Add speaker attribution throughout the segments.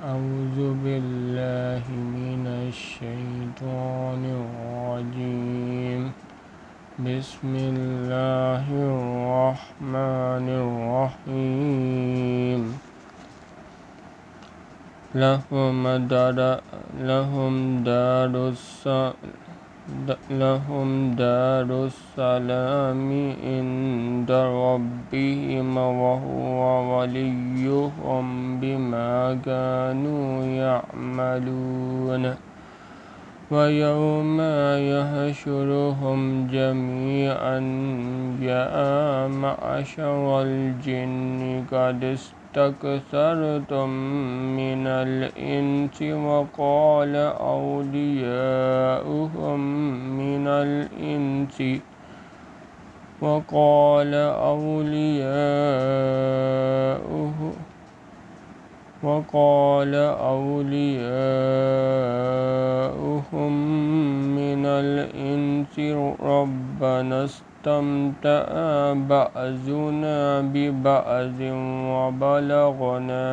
Speaker 1: أعوذ بالله من الشيطان الرجيم. بسم الله الرحمن الرحيم. لهم دار السلام عند ربهم وهو وليهم بما كانوا يعملون. ويوم يحشرهم جميعا يا معشر الجن قد استكثرتم من الإنس وقال أولياؤهم من الإنس ربنا استمتع بعضنا ببعض وبلغنا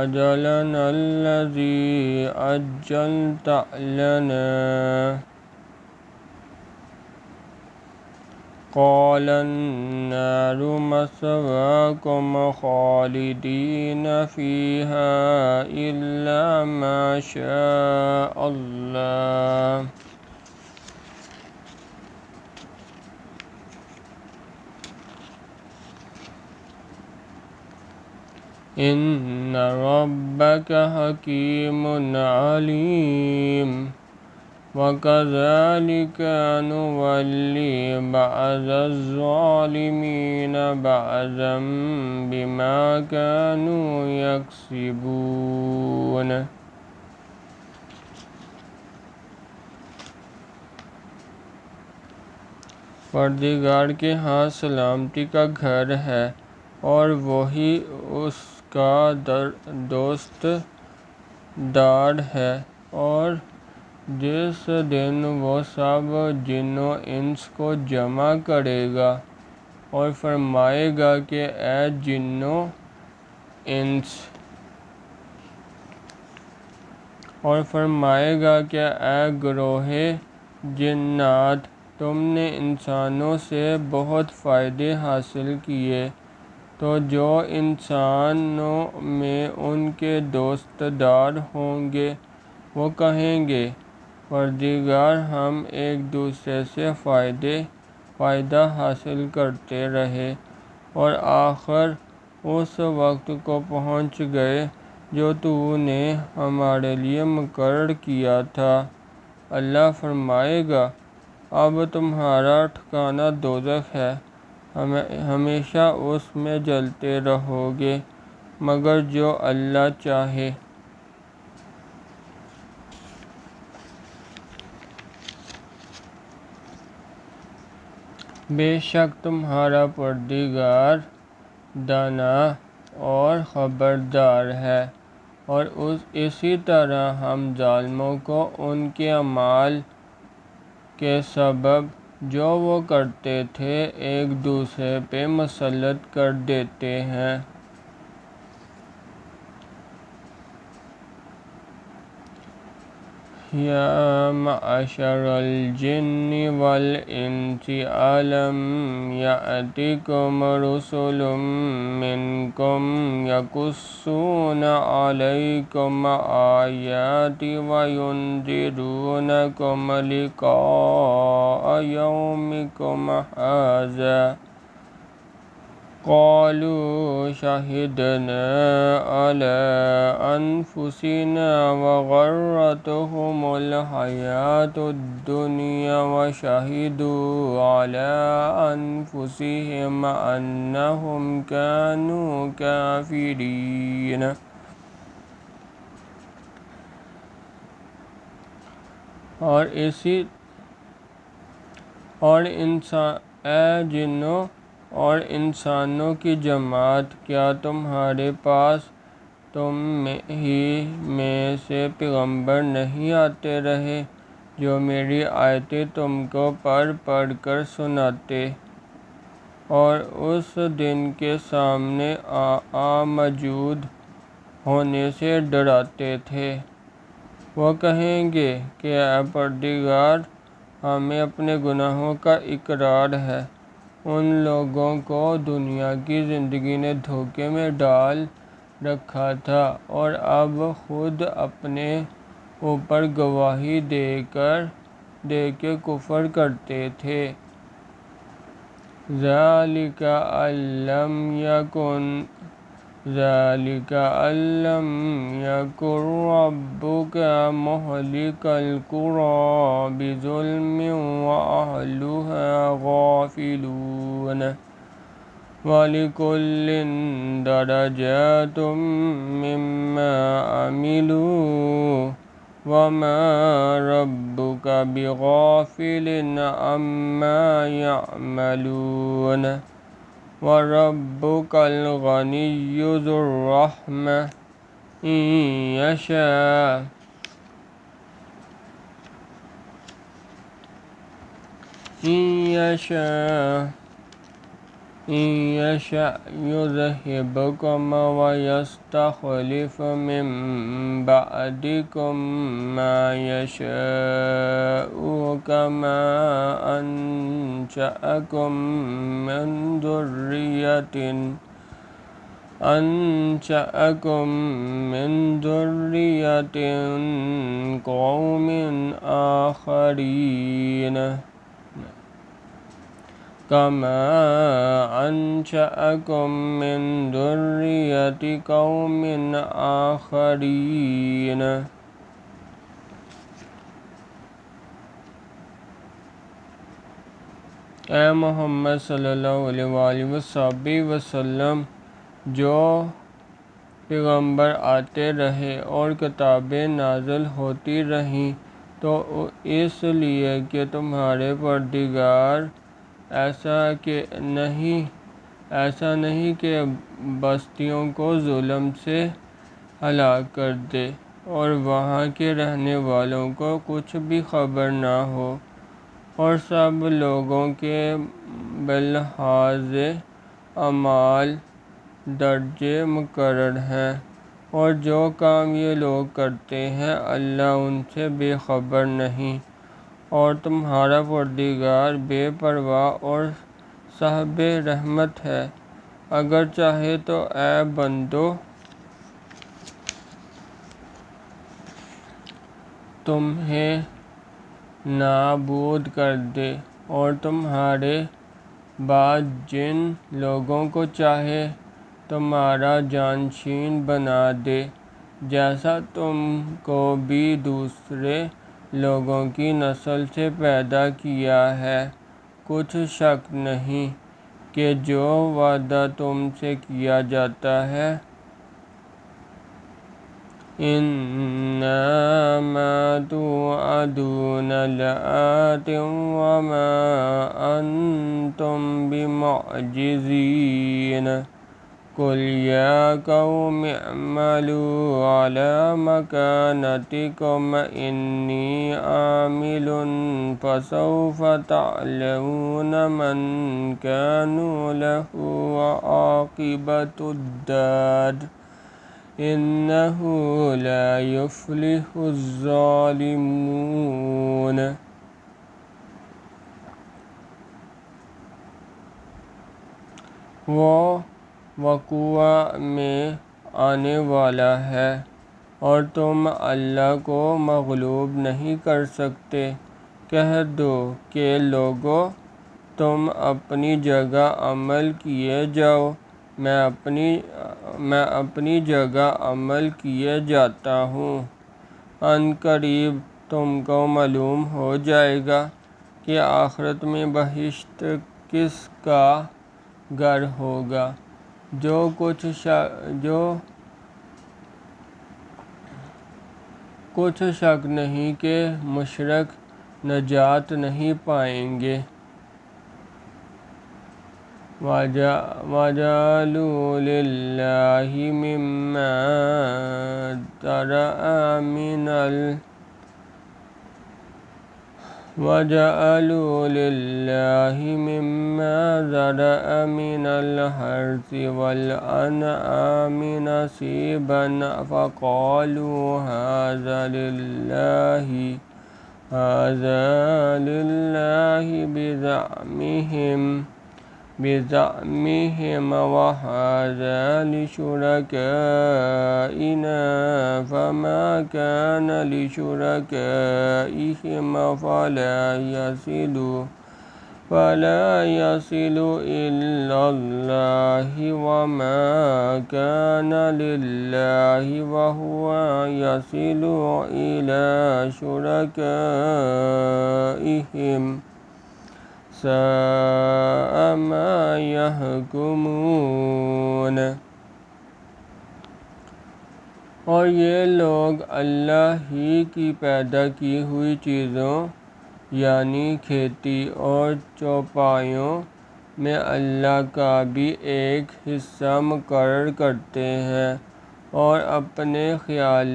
Speaker 1: أجلنا الذي أجلت لنا. قال النار مثواكم خالدين فيها إلا ما شاء الله. إن ربك حكيم عليم. وكذلك نولي بعض الظالمين بعضا بما كانوا يكسبون. پروردگار کے ہاں سلامتی کا گھر ہے اور وہی اس کا دوست دار ہے، اور جس دن وہ سب جن و انس کو جمع کرے گا اور فرمائے گا کہ اے جن و انس، اور فرمائے گا کہ اے گروہ جنات، تم نے انسانوں سے بہت فائدے حاصل کیے، تو جو انسانوں میں ان کے دوست دار ہوں گے وہ کہیں گے پروردگار ہم ایک دوسرے سے فائدہ حاصل کرتے رہے اور آخر اس وقت کو پہنچ گئے جو تو نے ہمارے لیے مقرر کیا تھا۔ اللہ فرمائے گا اب تمہارا ٹھکانہ دوزخ ہے، ہمیشہ اس میں جلتے رہو گے مگر جو اللہ چاہے۔ بے شک تمہارا پروردگار دانا اور خبردار ہے، اور اسی طرح ہم ظالموں کو ان کے اعمال کے سبب جو وہ کرتے تھے ایک دوسرے پہ مسلط کر دیتے ہیں۔ یا معشر الجن والانس الم یأتکم رسل منکم یقصون علیکم آیاتی وینذرونکم لقاء یومکم ھذا قالوا شہدنا علی انفسنا وغرتهم الحیاۃ الدنیا وشہدوا علی انفسہم انہم کانوا کافرین۔ اے جنوں اور انسانوں کی جماعت، کیا تمہارے پاس تم ہی میں سے پیغمبر نہیں آتے رہے جو میری آیتیں تم کو پڑھ پڑھ کر سناتے اور اس دن کے سامنے موجود ہونے سے ڈراتے تھے۔ وہ کہیں گے کہ اے پروردگار، ہمیں اپنے گناہوں کا اقرار ہے۔ ان لوگوں کو دنیا کی زندگی نے دھوکے میں ڈال رکھا تھا اور اب خود اپنے اوپر گواہی دے کے کفر کرتے تھے۔ ذَلِكَ أَن لَّمْ يَكُن رَّبُّكَ مُهْلِكَ الْقُرَىٰ بِظُلْمٍ وَأَهْلُهَا غَافِلُونَ وَلِكُلٍّ دَرَجَاتٌ مِّمَّا عَمِلُوا وَمَا رَبُّكَ بِغَافِلٍ عَمَّا يَعْمَلُونَ وَرَبُّكَ الْغَنِيُّ ذُو الرَّحْمَةِ إِن يَشَأْ يُذْهِبْكُمْ وَيَسْتَخْلِفْ مِن بَعْدِكُم مَّا يَشَاءُ كَمَا أَنشَأَكُم مِّن ذُرِّيَّةِ قَوْمٍ آخَرِينَ۔ اے محمد صلی اللہ علیہ وآلہ وسلم، جو پیغمبر آتے رہے اور کتابیں نازل ہوتی رہیں تو اس لیے کہ تمہارے پروردگار ایسا نہیں کہ بستیوں کو ظلم سے ہلاک کر دے اور وہاں کے رہنے والوں کو کچھ بھی خبر نہ ہو، اور سب لوگوں کے بلحاظ اعمال درجے مقرر ہیں، اور جو کام یہ لوگ کرتے ہیں اللہ ان سے بے خبر نہیں، اور تمہارا پروردگار بے پرواہ اور صاحب رحمت ہے۔ اگر چاہے تو اے بندو تمہیں نابود کر دے اور تمہارے بعد جن لوگوں کو چاہے تمہارا جانشین بنا دے، جیسا تم کو بھی دوسرے لوگوں کی نسل سے پیدا کیا ہے۔ کچھ شک نہیں کہ جو وعدہ تم سے کیا جاتا ہے إِنَّمَا تُوعَدُونَ لَآتٍ وَمَا أَنتُم بِمُعْجِزِينَ قُلْ يَا قَوْمِ اعْمَلُوا عَلَىٰ مَكَانَتِكُمْ إِنِّي عَامِلٌ فَسَوْفَ تَعْلَمُونَ مَن كَانَ لَهُ عَاقِبَةُ الدَّارِ إِنَّهُ لَا يُفْلِحُ الظَّالِمُونَ۔ وہ وقوع میں آنے والا ہے اور تم اللہ کو مغلوب نہیں کر سکتے۔ کہہ دو کہ لوگو، تم اپنی جگہ عمل کیے جاؤ، میں اپنی جگہ عمل کیے جاتا ہوں۔ عنقریب تم کو معلوم ہو جائے گا کہ آخرت میں بہشت کس کا گھر ہوگا۔ کچھ شک نہیں کہ مشرک نجات نہیں پائیں گے۔ وَجَعَلُوا لِلَّهِ مِمَّا ذَرَأَ وَجَعَلُوا لِلَّهِ مِمَّا ذَرَأَ مِنَ الْحَرْثِ وَالْأَنْعَامِ نَصِيبًا فَقَالُوا هَذَا لِلَّهِ بِزَعْمِهِمْ وَهَذَا لِشُرَكَائِنَا فَمَا كَانَ لِشُرَكَائِهِمْ فَلَا يَصِلُ إِلَى اللَّهِ وَمَا كَانَ لِلَّهِ وَهُوَ يَصِلُ إِلَى شُرَكَائِهِمْ سَاءَ مَا يَحْكُمُونَ۔ اور یہ لوگ اللہ ہی کی پیدا کی ہوئی چیزوں یعنی کھیتی اور چوپایوں میں اللہ کا بھی ایک حصہ مقرر کرتے ہیں اور اپنے خیال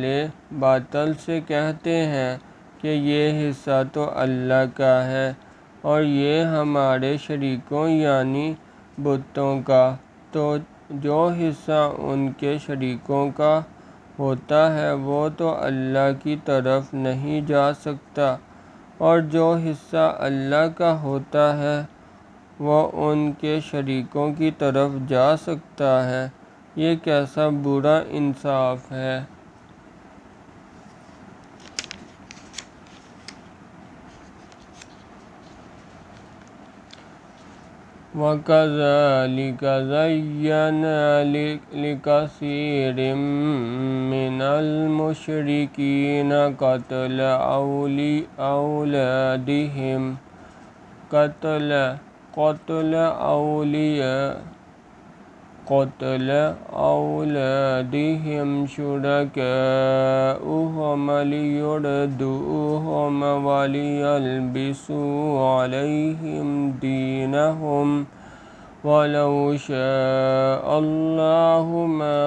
Speaker 1: باطل سے کہتے ہیں کہ یہ حصہ تو اللہ کا ہے اور یہ ہمارے شریکوں یعنی بتوں کا، تو جو حصہ ان کے شریکوں کا ہوتا ہے وہ تو اللہ کی طرف نہیں جا سکتا، اور جو حصہ اللہ کا ہوتا ہے وہ ان کے شریکوں کی طرف جا سکتا ہے۔ یہ کیسا برا انصاف ہے۔ وَكَذَلِكَ زَيَّنَّا لِكَثِيرٍ مِّنَ الْمُشْرِكِينَ قَتْلَ أَوْلَادِهِمْ شُرَكَاؤُهُمْ لِيُرْدُوهُمْ وَلِيَلْبِسُوا عَلَيْهِمْ دِينَهُمْ وَلَوْ شَاءَ اللَّهُ مَا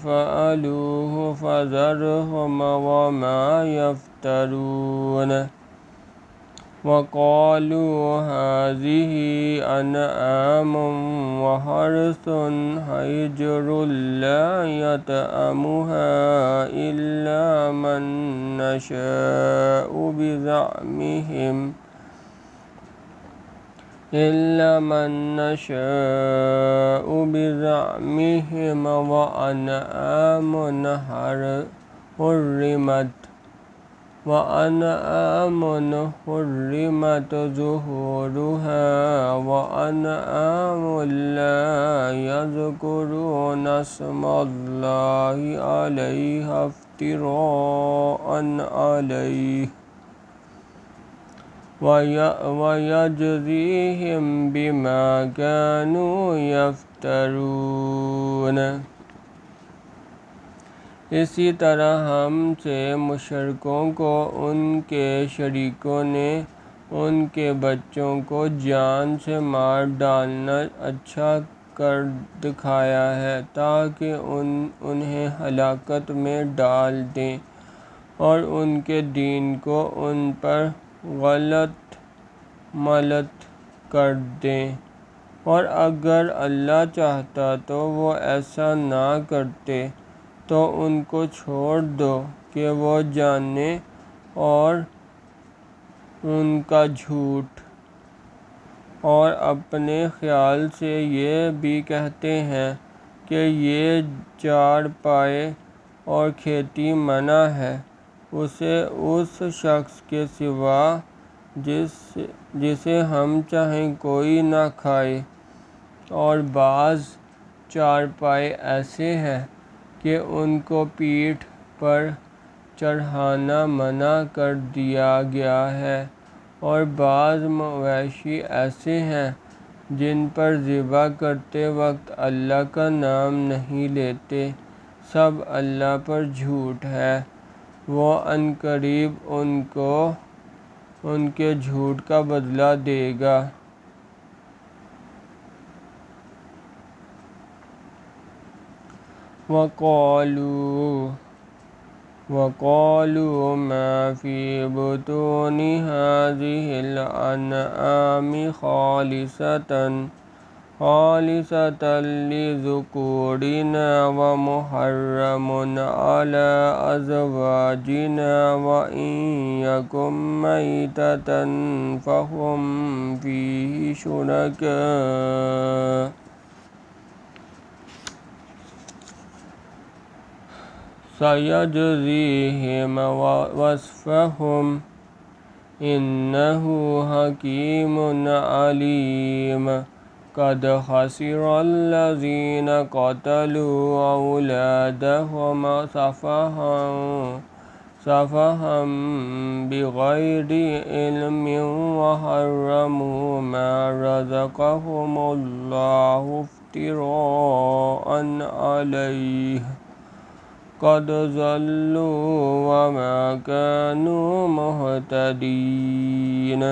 Speaker 1: فَعَلُوهُ فَذَرْهُمْ وَمَا يَفْتَرُونَ۔ وَقَالُوا هَٰذِهِ أَنْعَامٌ وَحَرْثٌ حِجْرٌ لَّا يَطْعَمُهَا إِلَّا مَن نَّشَاءُ بِزَعْمِهِمْ وَأَنْعَامٌ حُرِّمَتْ ظُهُورُهَا وَأَنْعَامٌ لَّا يَذْكُرُونَ اسْمَ اللَّهِ عَلَيْهَا افْتِرَاءً عَلَيْهِ وَيَجْزِيهِم بِمَا كَانُوا يَفْتَرُونَ۔ اسی طرح ہم سے مشرکوں کو ان کے شریکوں نے ان کے بچوں کو جان سے مار ڈالنا اچھا کر دکھایا ہے تاکہ انہیں ہلاکت میں ڈال دیں اور ان کے دین کو ان پر غلط ملت کر دیں، اور اگر اللہ چاہتا تو وہ ایسا نہ کرتے۔ تو ان کو چھوڑ دو کہ وہ جانیں اور ان کا جھوٹ، اور اپنے خیال سے یہ بھی کہتے ہیں کہ یہ چارپائے اور کھیتی منع ہے اسے اس شخص کے سوا جسے ہم چاہیں کوئی نہ کھائے، اور بعض چارپائے ایسے ہیں کہ ان کو پیٹھ پر چڑھانا منع کر دیا گیا ہے، اور بعض مویشی ایسے ہیں جن پر ذبح کرتے وقت اللہ کا نام نہیں لیتے، سب اللہ پر جھوٹ ہے، وہ عنقریب ان کو ان کے جھوٹ کا بدلہ دے گا۔ وَقَالُوا وقالوا ما في بطون هذه الأنعام خالصة لذكورنا ومحرم على أزواجنا وإن يكن ميتة فهم فيه شركاء سيجزيهم وصفهم إنه حكيم عليم قد خسر الذين قتلوا أولادهم سفها بغير علم وحرموا ما رزقهم الله افتراء عليه قد ضلوا وما كانوا مهتدين۔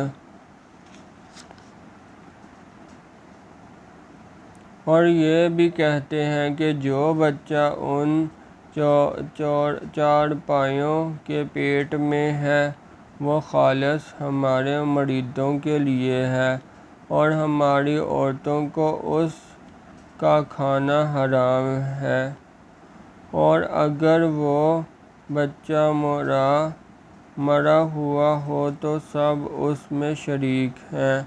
Speaker 1: اور یہ بھی کہتے ہیں کہ جو بچہ ان چارپائیوں کے پیٹ میں ہے وہ خالص ہمارے مریدوں کے لیے ہے اور ہماری عورتوں کو اس کا کھانا حرام ہے، اور اگر وہ بچہ مرا ہوا ہو تو سب اس میں شریک ہیں،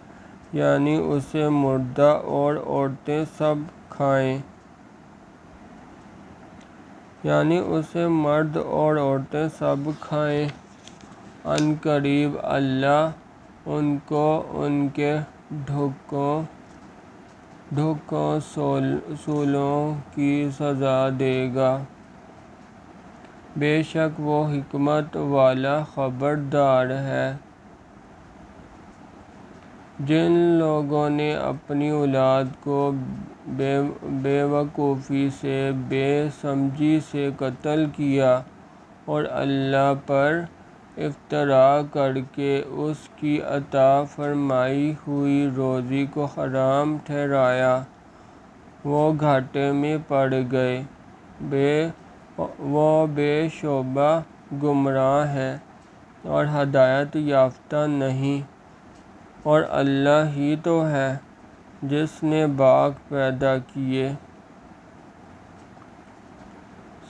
Speaker 1: یعنی اسے مردہ اور عورتیں سب کھائیں۔ عنقریب اللہ ان کو ان کے ڈھکوں صولوں کی سزا دے گا، بے شک وہ حکمت والا خبردار ہے۔ جن لوگوں نے اپنی اولاد کو بے وقوفی سے، بے سمجھی سے قتل کیا اور اللہ پر افتراء کر کے اس کی عطا فرمائی ہوئی روزی کو حرام ٹھہرایا، وہ گھاٹے میں پڑ گئے، وہ بے شبہ گمراہ ہیں اور ہدایت یافتہ نہیں۔ اور اللہ ہی تو ہے جس نے باغ پیدا کیے۔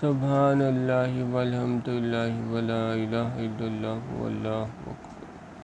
Speaker 1: سبحان اللہ والحمد للہ ولا الہ الا اللہ واللہ اکبر۔